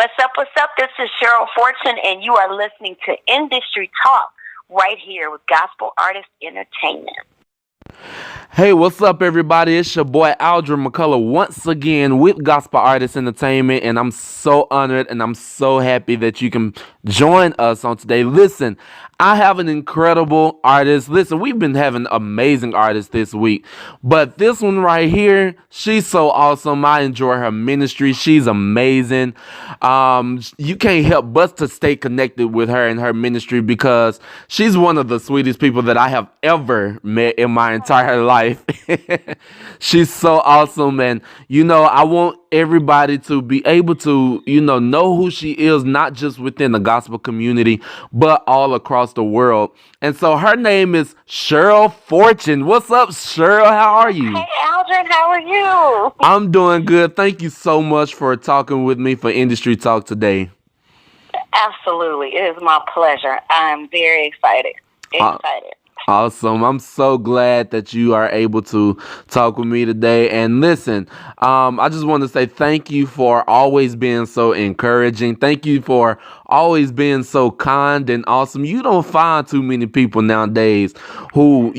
What's up? What's up? This is Cheryl Fortune, and you are listening to Industry Talk right here with Gospel Artist Entertainment. Hey, what's up, everybody? It's your boy Aldren McCullar once again with Gospel Artist Entertainment, and I'm so honored and I'm so happy that you can join us on today. Listen, I have an incredible artist. Listen, we've been having amazing artists this week, but this one right here, she's so awesome. I enjoy her ministry. She's amazing. You can't help but to stay connected with her and her ministry because she's one of the sweetest people that I have ever met in my entire life. She's so awesome, and I want everybody to be able to know who she is, not just within the gospel community but all across the world. And so her name is Cheryl Fortune. What's up, Cheryl? How are you? Hey, Aldren, how are you? I'm doing good. Thank you so much for talking with me for Industry Talk today. Absolutely. It is my pleasure. I'm very excited. Awesome. I'm so glad that you are able to talk with me today. And listen, I just want to say thank you for always being so encouraging. Thank you for always being so kind and awesome. You don't find too many people nowadays who,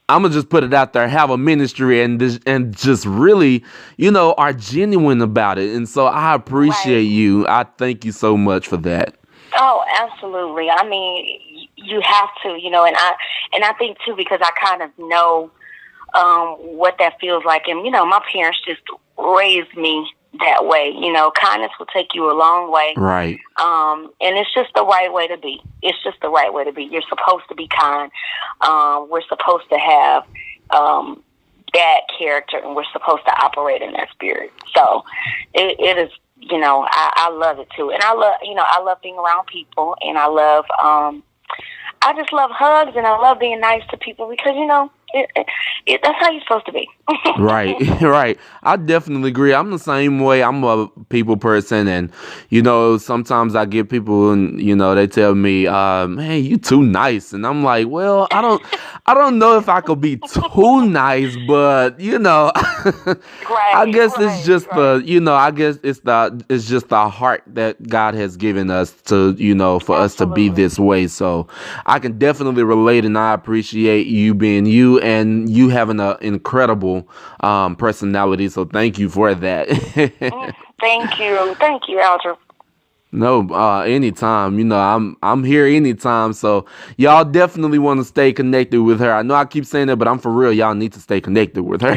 I'm gonna just put it out there, have a ministry and just really, are genuine about it. And so I appreciate you. I thank you so much for that. Oh, absolutely. I mean, you have to, and I think too, because I kind of know what that feels like. And, my parents just raised me that way. Kindness will take you a long way. Right. And it's just the right way to be. It's just the right way to be. You're supposed to be kind. We're supposed to have that character, and we're supposed to operate in that spirit. So it is, I love it too. And I love being around people, and I just love hugs, and I love being nice to people because, that's how you're supposed to be. Right, right. I definitely agree. I'm the same way. I'm a people person, and sometimes I get people, and they tell me, "Man, you too nice," and I'm like, "Well, I don't know if I could be too nice, but I guess it's just I guess it's just the heart that God has given us to, for us to be this way. So I can definitely relate, and I appreciate you being you and you having an incredible personality. So thank you for that. Thank you, Aldrin. No, anytime. I'm here anytime. So y'all definitely want to stay connected with her. I know I keep saying that, but I'm for real. Y'all need to stay connected with her.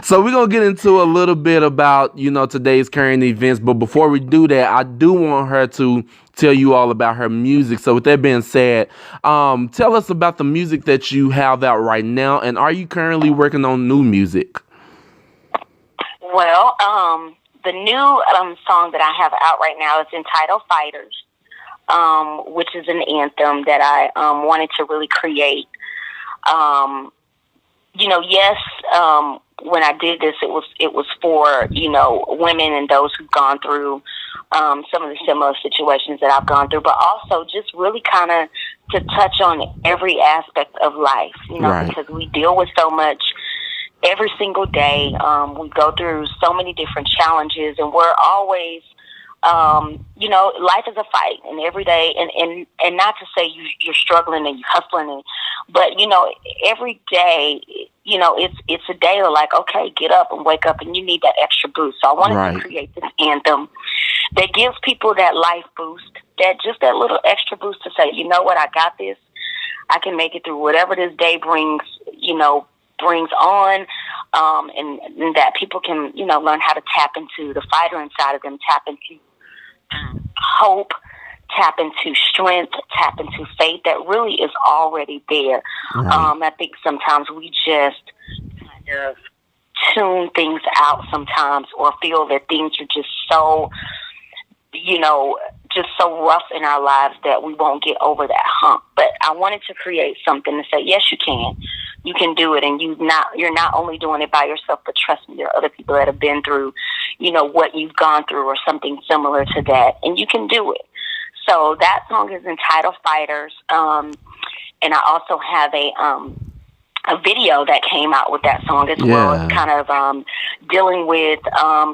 So we're gonna get into a little bit about today's current events. But before we do that, I do want her to tell you all about her music. So with that being said, tell us about the music that you have out right now, and are you currently working on new music? Well, the new song that I have out right now is entitled Fighters, which is an anthem that I wanted to really create. Yes, when I did this, it was for, women and those who've gone through some of the similar situations that I've gone through, but also just really kind of to touch on every aspect of life, Right. because we deal with so much every single day. We go through so many different challenges, and we're always, life is a fight, and every day, and not to say you're struggling and you're hustling, but every day, it's a day of like, okay, get up and wake up, and you need that extra boost. So I wanted to create this anthem that gives people that life boost, that little extra boost to say, you know what, I got this. I can make it through whatever this day brings on, and that people can, learn how to tap into the fighter inside of them, tap into hope, tap into strength, tap into faith that really is already there. Right. I think sometimes we just kind of tune things out sometimes, or feel that things are just so, just so rough in our lives that we won't get over that hump. But I wanted to create something to say, yes, you can. You can do it, and you're not only doing it by yourself, but trust me, there are other people that have been through, what you've gone through or something similar to that, and you can do it. So that song is entitled Fighters, and I also have a a video that came out with that song as well as Yeah. kind of dealing with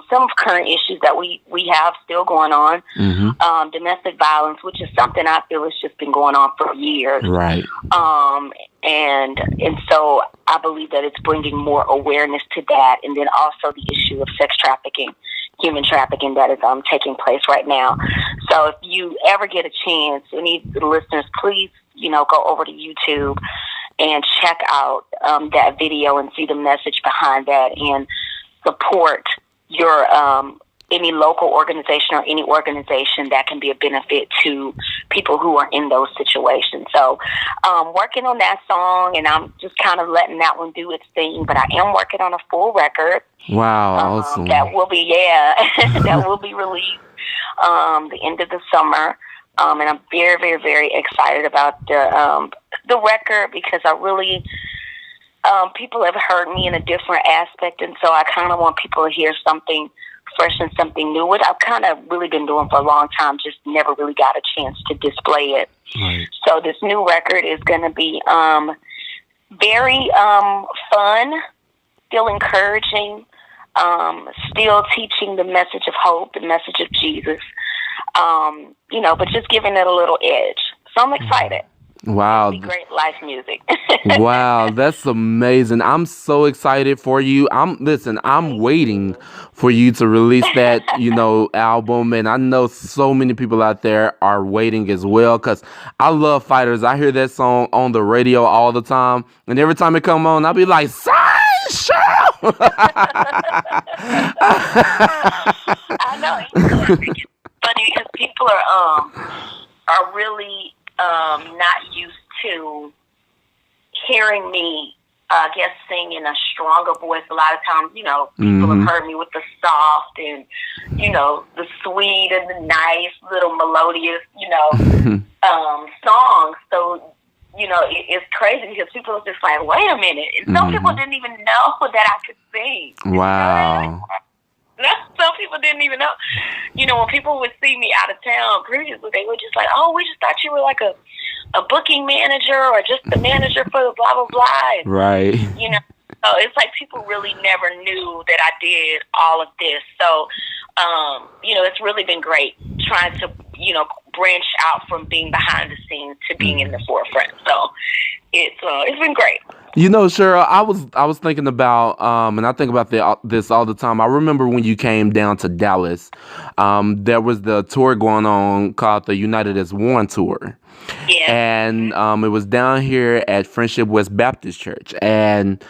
some current issues that we have still going on. Domestic violence, which is something I feel has just been going on for years. Right. And so I believe that it's bringing more awareness to that, and then also the issue of sex trafficking, human trafficking that is taking place right now. So if you ever get a chance, any of the listeners, please, go over to YouTube and check out that video and see the message behind that, and support your any local organization or any organization that can be a benefit to people who are in those situations. So working on that song, and I'm just kind of letting that one do its thing, but I am working on a full record. Wow, awesome. That will be, that will be released the end of the summer. And I'm very, very, very excited about the record, because I really, people have heard me in a different aspect, and so I kind of want people to hear something fresh and something new, which I've kind of really been doing for a long time, just never really got a chance to display it. Right. So this new record is going to be very fun, still encouraging, still teaching the message of hope, the message of Jesus, but just giving it a little edge. So I'm excited. Wow. It'll be great life music. Wow, that's amazing. I'm so excited for you. I'm waiting for you to release that, album, and I know so many people out there are waiting as well, cuz I love Fighters. I hear that song on the radio all the time, and every time it come on, I'll be like, "Sign, Cheryl!" I know. It's funny because people are really not used to hearing me, I guess, sing in a stronger voice. A lot of times, people have heard me with the soft and, the sweet and the nice little melodious, songs. So, it's crazy because people are just like, wait a minute. And some people didn't even know that I could sing. Wow. Some people didn't even know. When people would see me out of town previously, they were just like, oh, we just thought you were like a booking manager or just the manager for the blah, blah, blah. And, Right. So it's like people really never knew that I did all of this. So, it's really been great trying to, branch out from being behind the scenes to being in the forefront. So it's been great. Cheryl, I was thinking about, and I think about this all the time. I remember when you came down to Dallas, there was the tour going on called the United as One tour. Yeah. And it was down here at Friendship West Baptist Church, and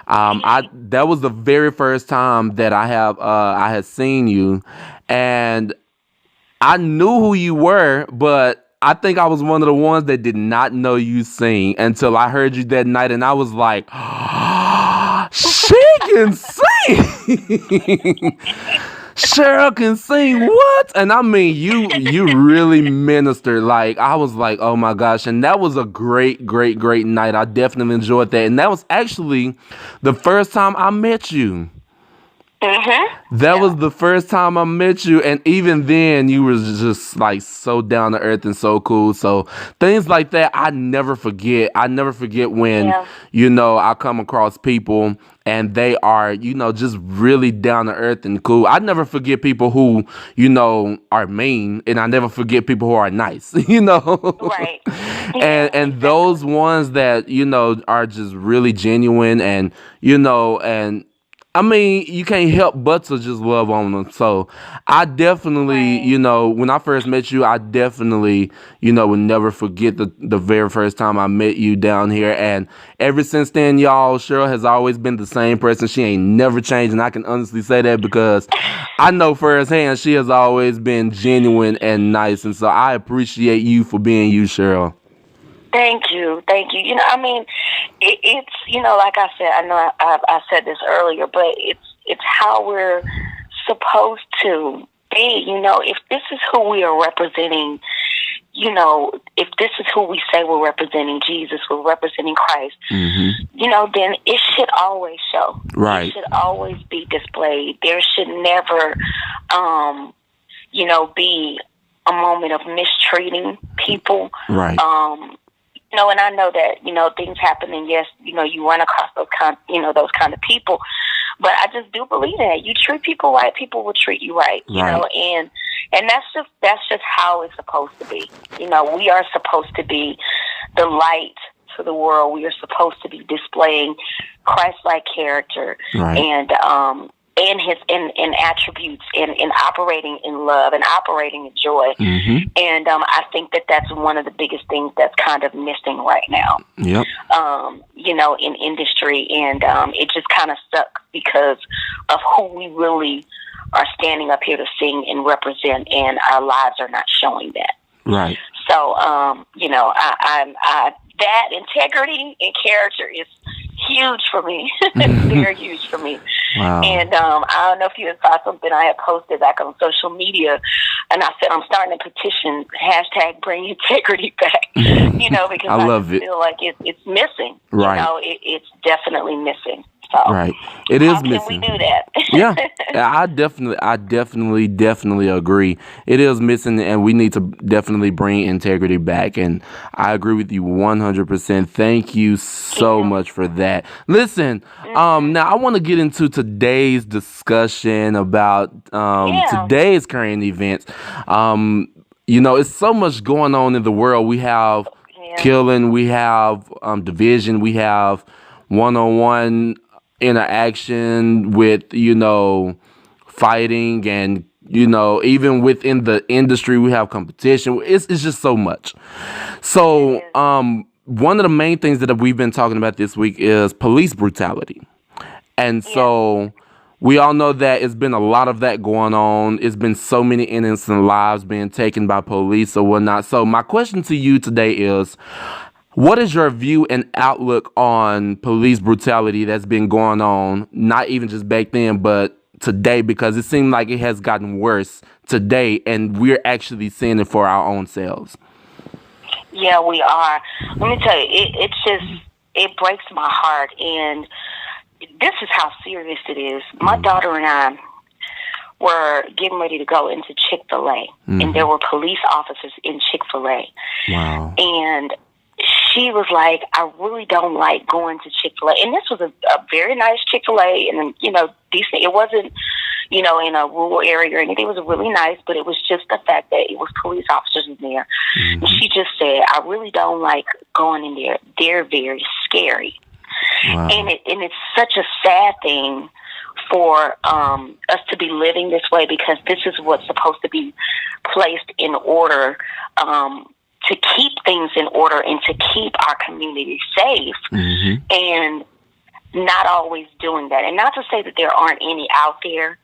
that was the very first time that I had seen you, and I knew who you were, but I think I was one of the ones that did not know you sing until I heard you that night, and I was like, she can sing. Cheryl can sing, what? And I mean, you really ministered. Like, I was like, oh my gosh. And that was a great, great, great night. I definitely enjoyed that. And that was actually the first time I met you. That was the first time I met you, and even then you were just like so down to earth and so cool. So things like that I never forget. I never forget when I come across people and they are just really down to earth and cool. I never forget people who are mean, and I never forget people who are nice. Right. And those ones that are just really genuine, and and I mean, you can't help but to just love on them. So I definitely, when I first met you, I definitely, would never forget the very first time I met you down here. And ever since then, y'all, Cheryl has always been the same person. She ain't never changed. And I can honestly say that because I know firsthand she has always been genuine and nice. And so I appreciate you for being you, Cheryl. Thank you. I mean, it's like I said, I know I said this earlier, but it's how we're supposed to be. If this is who we are representing, if this is who we say we're representing, Jesus, we're representing Christ, then it should always show. Right. It should always be displayed. There should never, be a moment of mistreating people. Right. And I know that, things happen, and yes, you run across those kind of people. But I just do believe that you treat people right, people will treat you right, and that's just how it's supposed to be. We are supposed to be the light to the world. We are supposed to be displaying Christ-like character, and his attributes, and operating in love and operating in joy. And I think that that's one of the biggest things that's kind of missing right now. Yep. In industry, and it just kind of sucks because of who we really are standing up here to sing and represent, and our lives are not showing that. Right. So, I that integrity and character is huge for me. It's very huge for me. Wow. And I don't know if you saw something I had posted back on social media, and I said I'm starting a petition, #bring integrity back. Because I love feel like it's missing. Right. It's definitely missing. So right. It is how missing. can we do that? Yeah. I definitely agree. It is missing, and we need to definitely bring integrity back. And I agree with you 100%. Thank you so much for that. Listen, now I want to get into today's discussion about today's current events. It's so much going on in the world. We have killing, we have division, we have one-on-one interaction with, fighting, and, even within the industry, we have competition. It's just so much. So, one of the main things that we've been talking about this week is police brutality. And so we all know that it's been a lot of that going on. It's been so many innocent lives being taken by police or whatnot. So my question to you today is, what is your view and outlook on police brutality that's been going on, not even just back then, but today? Because it seems like it has gotten worse today, and we're actually seeing it for our own selves. Yeah, we are. Let me tell you, it breaks my heart, and this is how serious it is. My daughter and I were getting ready to go into Chick-fil-A, and there were police officers in Chick-fil-A. Wow. And she was like, I really don't like going to Chick-fil-A. And this was a very nice Chick-fil-A, and, decent. It wasn't, in a rural area or anything. It was really nice, but it was just the fact that it was police officers in there. And she just said, I really don't like going in there. They're very scary. Wow. And it's such a sad thing for us to be living this way, because this is what's supposed to be placed in order to keep things in order and to keep our community safe, and not always doing that. And not to say that there aren't any out there,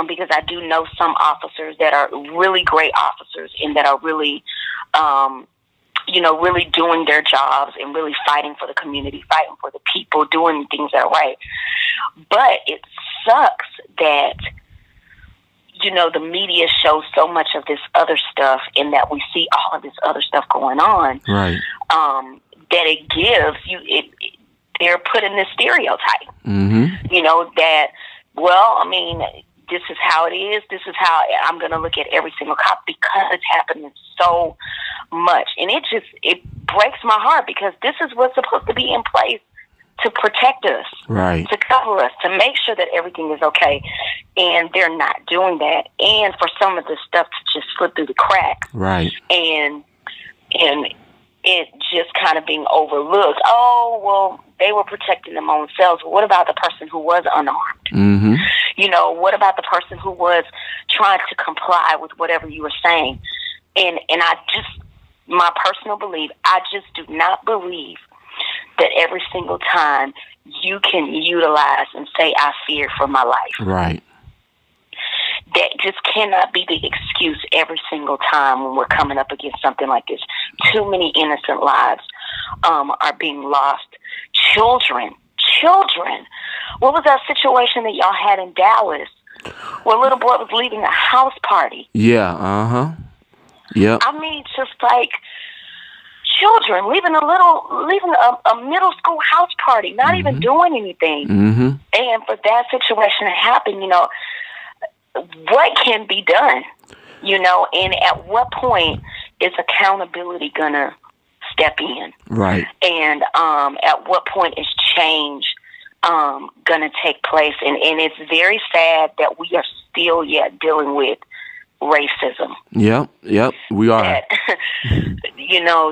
because I do know some officers that are really great officers and that are really, really doing their jobs and really fighting for the community, fighting for the people, doing things that are right. But it sucks that the media shows so much of this other stuff, and that we see all of this other stuff going on. Right. That it gives you, they're putting this stereotype. That, this is how it is. This is how I'm going to look at every single cop, because it's happening so much. And it breaks my heart, because this is what's supposed to be in place to protect us, right, to cover us, to make sure that everything is okay. And they're not doing that. And for some of the stuff to just slip through the cracks. Right. And it just kind of being overlooked. Oh, well, they were protecting them own selves. What about the person who was unarmed? What about the person who was trying to comply with whatever you were saying? And my personal belief, I just do not believe that every single time you can utilize and say, I fear for my life. Right. That just cannot be the excuse every single time when we're coming up against something like this. Too many innocent lives are being lost. Children. What was that situation that y'all had in Dallas where a little boy was leaving a house party? Yeah, yeah. Just like children leaving a middle school house party, not even doing anything. And for that situation to happen, what can be done? And at what point is accountability gonna step in? Right. And at what point is change going to take place? And it's very sad that we are still yet dealing with racism. Yep, we are. That,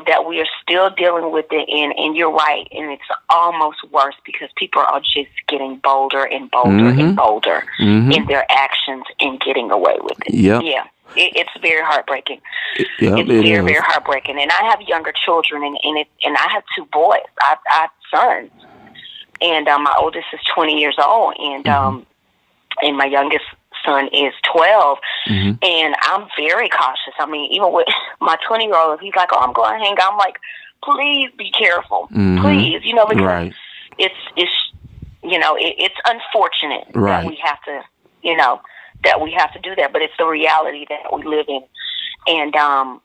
that we are still dealing with it, and you're right, and it's almost worse because people are just getting bolder and bolder and bolder in their actions and getting away with it. Yep. Yeah. It's very heartbreaking. It's very heartbreaking. And I have younger children, and I have two boys. I have sons, and my oldest is 20 years old, and my youngest son is 12, and I'm very cautious. I mean, even with my 20-year-old, he's like, "Oh, I'm going to hang out." I'm like, "Please be careful, please," because it's unfortunate that we have to, do that, but it's the reality that we live in, and I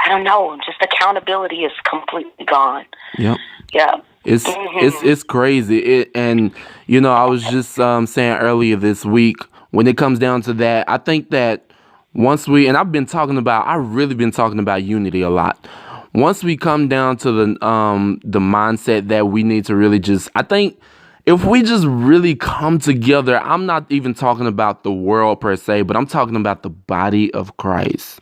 don't know, just accountability is completely gone. Yep. Yeah. It's crazy. And I was just saying earlier this week, when it comes down to that, I think that once and I've really been talking about unity a lot. Once we come down to the mindset that we need to really I think if we just really come together, I'm not even talking about the world per se, but I'm talking about the body of Christ.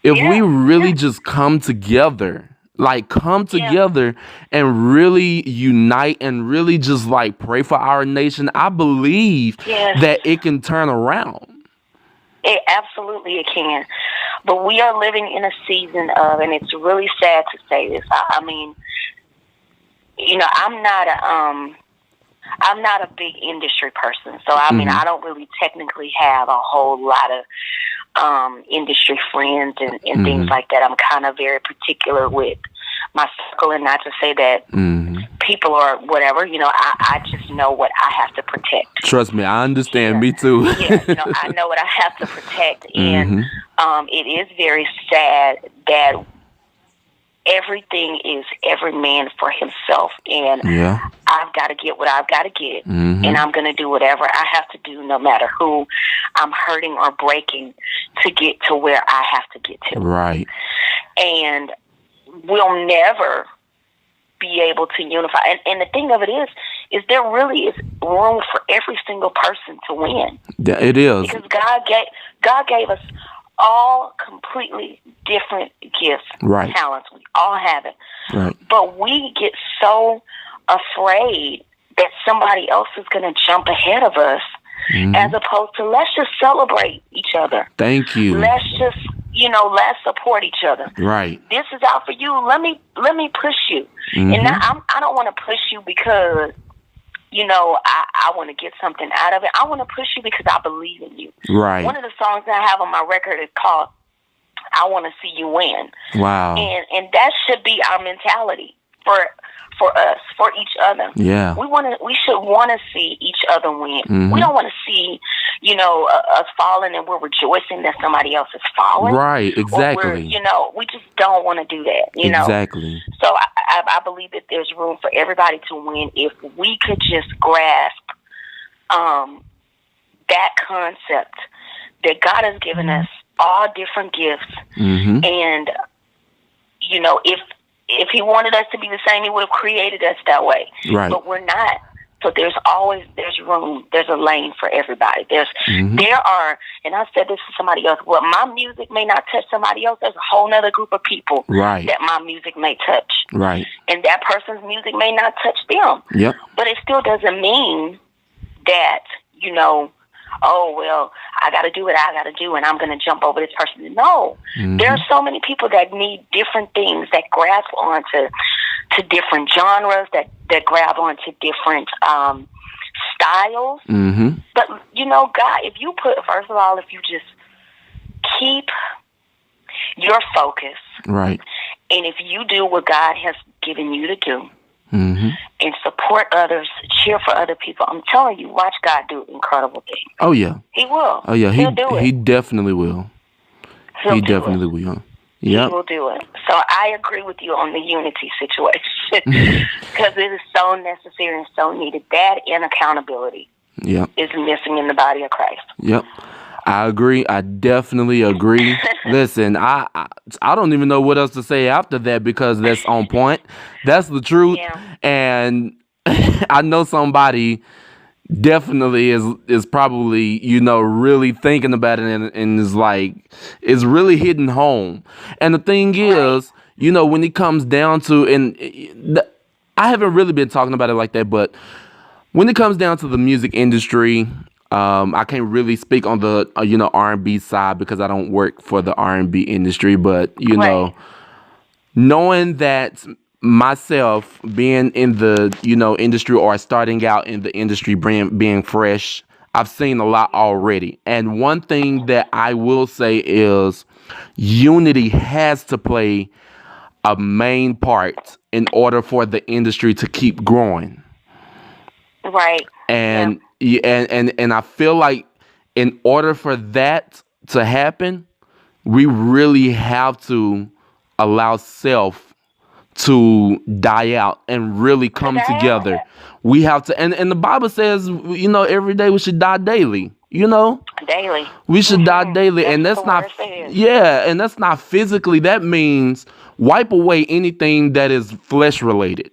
If we really just come together, and really unite and really just pray for our nation, I believe that it can turn around. Absolutely it can. But we are living in a season of, and it's really sad to say this, I mean, I'm not a big industry person, so I mean, I don't really technically have a whole lot of industry friends and things like that. I'm kind of very particular with my circle, and not to say that people are whatever. I just know what I have to protect. Trust me, I understand. Me too. I know what I have to protect, and it is very sad that everything is every man for himself, and I've got to get what I've got to get, and I'm going to do whatever I have to do, no matter who I'm hurting or breaking, to get to where I have to get to. Right. And we'll never be able to unify. And the thing of it is there really is room for every single person to win. It is. Because God gave us all completely different gifts, talents. We all have it. Right. But we get so afraid that somebody else is going to jump ahead of us, as opposed to let's just celebrate each other. Thank you. Let's just, let's support each other. Right. This is out for you. Let me push you. And I don't want to push you because, I want to get something out of it. I want to push you because I believe in you. Right. One of the songs I have on my record is called "I Want to See You Win." Wow. And that should be our mentality for us, for each other. Yeah. We should want to see each other win. We don't want to see, us falling and we're rejoicing that somebody else is falling. Right, exactly. We just don't want to do that, Exactly. So I believe that there's room for everybody to win if we could just grasp that concept that God has given us all different gifts. And, if he wanted us to be the same, he would have created us that way. Right. But we're not. So there's room, there's a lane for everybody. There are, and I said this to somebody else, well, my music may not touch somebody else. There's a whole other group of people that my music may touch. Right. And that person's music may not touch them. Yep. But it still doesn't mean that, oh, well, I got to do what I got to do, and I'm going to jump over this person. No. There are so many people that need different things, that grasp onto different genres, that grab onto different styles. But, God, if you just keep your focus. Right. And if you do what God has given you to do, and support others, cheer for other people, I'm telling you, watch God do incredible things. Oh, yeah. He will. Oh, yeah. He'll do it. He definitely will. He definitely will. Yep. He will do it. So I agree with you on the unity situation because it is so necessary and so needed. That and accountability is missing in the body of Christ. Yep. I agree. I definitely agree. Listen, I don't even know what else to say after that because that's on point. That's the truth. Yeah. And I know somebody definitely is probably really thinking about it and is like is really hitting home. And the thing Right. is, when it comes down to I haven't really been talking about it like that, but when it comes down to the music industry, I can't really speak on the R&B side because I don't work for the R&B industry. But Right. knowing that myself being in the industry or starting out in the industry, being fresh, I've seen a lot already. And one thing that I will say is unity has to play a main part in order for the industry to keep growing. Right. Yeah. And I feel like in order for that to happen, we really have to allow self to die out and really To come die together. We have to, and the Bible says, every day we should die daily. daily. We should die daily, That's and what the that's not, word says. yeah, and that's not physically. That means wipe away anything that is flesh related.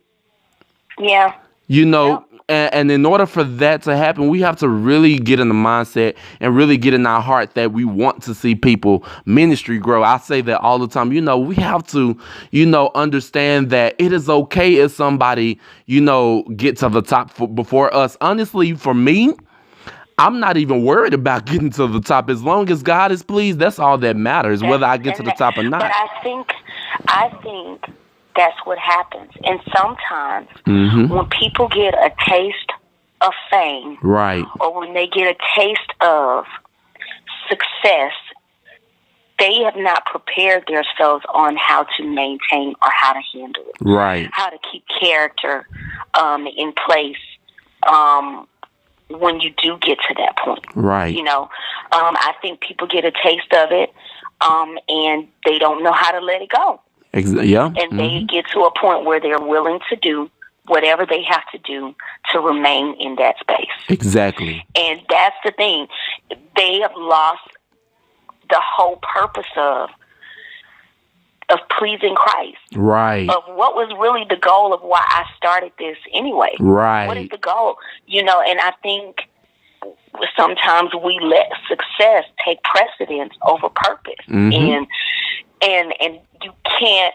Yeah. you Yep. know and in order for that to happen, we have to really get in the mindset and really get in our heart that we want to see people ministry grow. I say that all the time. We have to understand that it is okay if somebody get to the top before us. Honestly, for me, I'm not even worried about getting to the top. As long as God is pleased, that's all that matters, That's whether I get to and the that, top or but not. I think that's what happens. And sometimes Hmm. when people get a taste of fame Right. or when they get a taste of success, they have not prepared themselves on how to maintain or how to handle it, Right. how to keep character in place when you do get to that point. Right. I think people get a taste of it and they don't know how to let it go. Yeah. And they Hmm. get to a point where they're willing to do whatever they have to do to remain in that space. Exactly. And that's the thing. They have lost the whole purpose of pleasing Christ, Right. of what was really the goal of why I started this anyway. What is Right. the goal? And I think sometimes we let success take precedence over purpose. Hmm. And you can't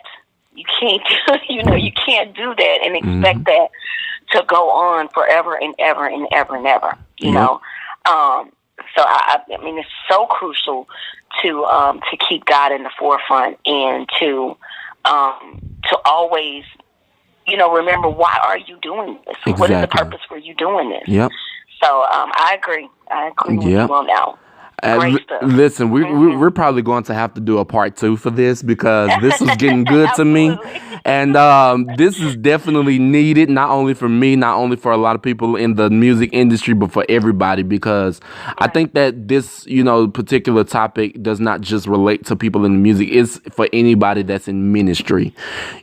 you can't do that and expect Hmm. that to go on forever and ever and ever and ever. Yep. So I mean, it's so crucial to keep God in the forefront and to always remember, why are you doing this? What is the Exactly. purpose for you doing this? Yep. So I agree with Yep. you on that. Great stuff. Listen, Hmm. we're probably going to have to do a part two for this because this was getting good to me, Absolutely. and this is definitely needed, not only for me, not only for a lot of people in the music industry, but for everybody. Because I Right. think that this particular topic does not just relate to people in the music; it's for anybody that's in ministry,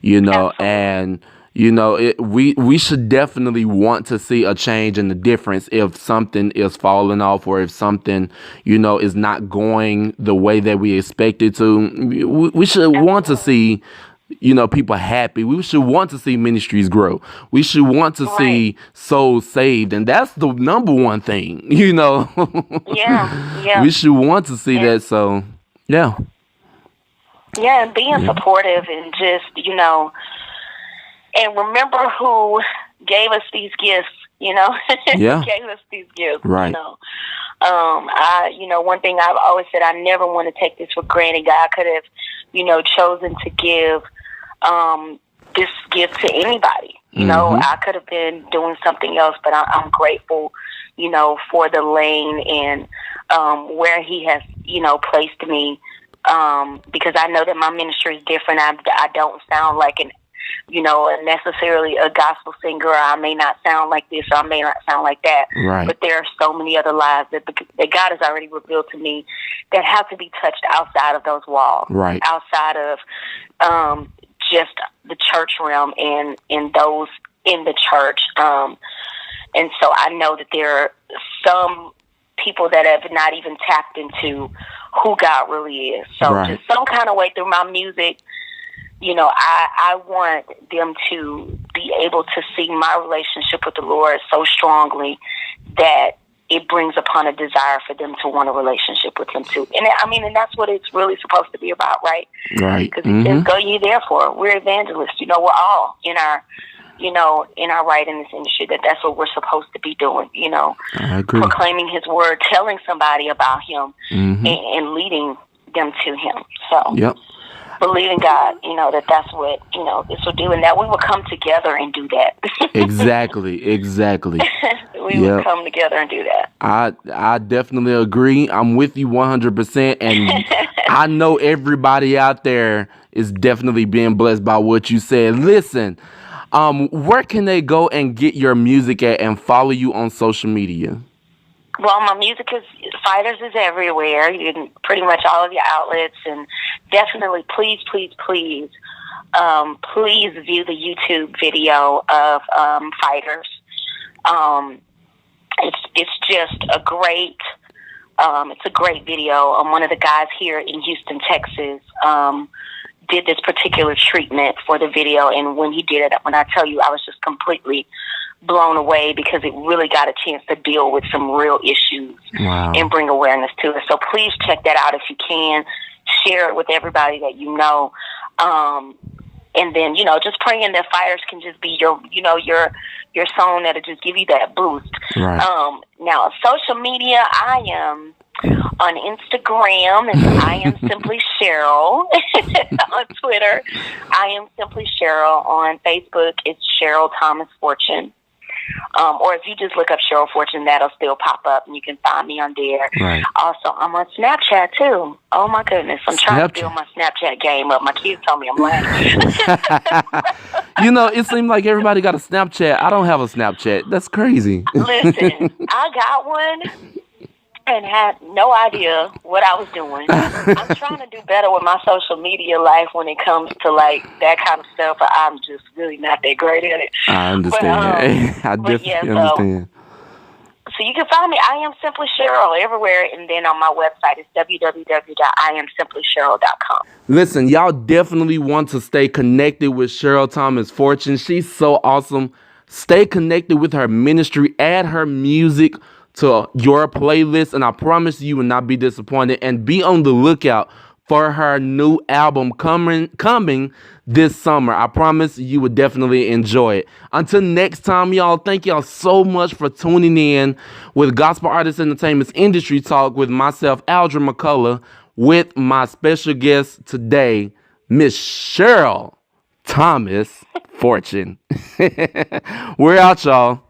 Absolutely. and. We should definitely want to see a change in the difference if something is falling off or if something, is not going the way that we expect it to. We should want to Absolutely. see, people happy. We should want to see ministries grow. We should want to Right. see souls saved. And that's the number one thing. Yeah. Yeah. We should want to see And that. So, yeah. yeah, and being Yeah. supportive and just, and remember who gave us these gifts, who Yeah. gave us these gifts. Right. One thing I've always said, I never want to take this for granted. God could have, chosen to give this gift to anybody. Hmm. I could have been doing something else, but I'm grateful, for the lane and where He has, placed me. Because I know that my ministry is different. I don't sound like necessarily a gospel singer. Or I may not sound like this, or I may not sound like that. Right. But there are so many other lives that God has already revealed to me that have to be touched outside of those walls, Right. outside of just the church realm and those in the church. And so I know that there are some people that have not even tapped into who God really is. So Right. just some kind of way through my music, I want them to be able to see my relationship with the Lord so strongly that it brings upon a desire for them to want a relationship with Him too. And that's what it's really supposed to be about, right? Right. Because He says, "Go ye therefore." We're evangelists. We're all in our right in this industry. That's what we're supposed to be doing. I agree. Proclaiming His word, telling somebody about Him, and leading them to Him. So. Yep. Believing God, that's what, this will do, and that we will come together and do that. Exactly. We will come together and do that. I definitely agree. I'm with you 100%. And I know everybody out there is definitely being blessed by what you said. Listen, where can they go and get your music at and follow you on social media? Well, my music Fighters is everywhere. You can pretty much all of your outlets, and definitely, please view the YouTube video of Fighters. It's just a great video. One of the guys here in Houston, Texas, did this particular treatment for the video, and when he did it, when I tell you, I was just completely blown away because it really got a chance to deal with some real issues. Wow. And bring awareness to it. So please check that out if you can. Share it with everybody that you know. And then, just praying that Fighters can just be your song that'll just give you that boost. Right. Now, social media, I am on Instagram, and I am simply Cheryl. On Twitter, I am simply Cheryl. On Facebook, it's Cheryl Thomas Fortune. Or if you just look up Cheryl Fortune, that'll still pop up, and you can find me on there. Right. Also, I'm on Snapchat, too. Oh, my goodness. I'm trying to build my Snapchat game up. My kids told me I'm lying. It seems like everybody got a Snapchat. I don't have a Snapchat. That's crazy. Listen, I got one and had no idea what I was doing. I'm trying to do better with my social media life when it comes to that kind of stuff, but I'm just really not that great at it. I understand. I definitely understand. So you can find me. I am Simply Cheryl everywhere, and then on my website it's www.iamsimplycheryl.com. Listen, y'all definitely want to stay connected with Cheryl Thomas Fortune. She's so awesome. Stay connected with her ministry. Add her music to your playlist, and I promise you will not be disappointed. And be on the lookout for her new album coming this summer. I promise you would definitely enjoy it. Until next time, y'all, thank y'all so much for tuning in with Gospel Artist Entertainment's Industry Talk with myself, Aldren McCullar, with my special guest today, Miss Cheryl Thomas Fortune. We're out, y'all.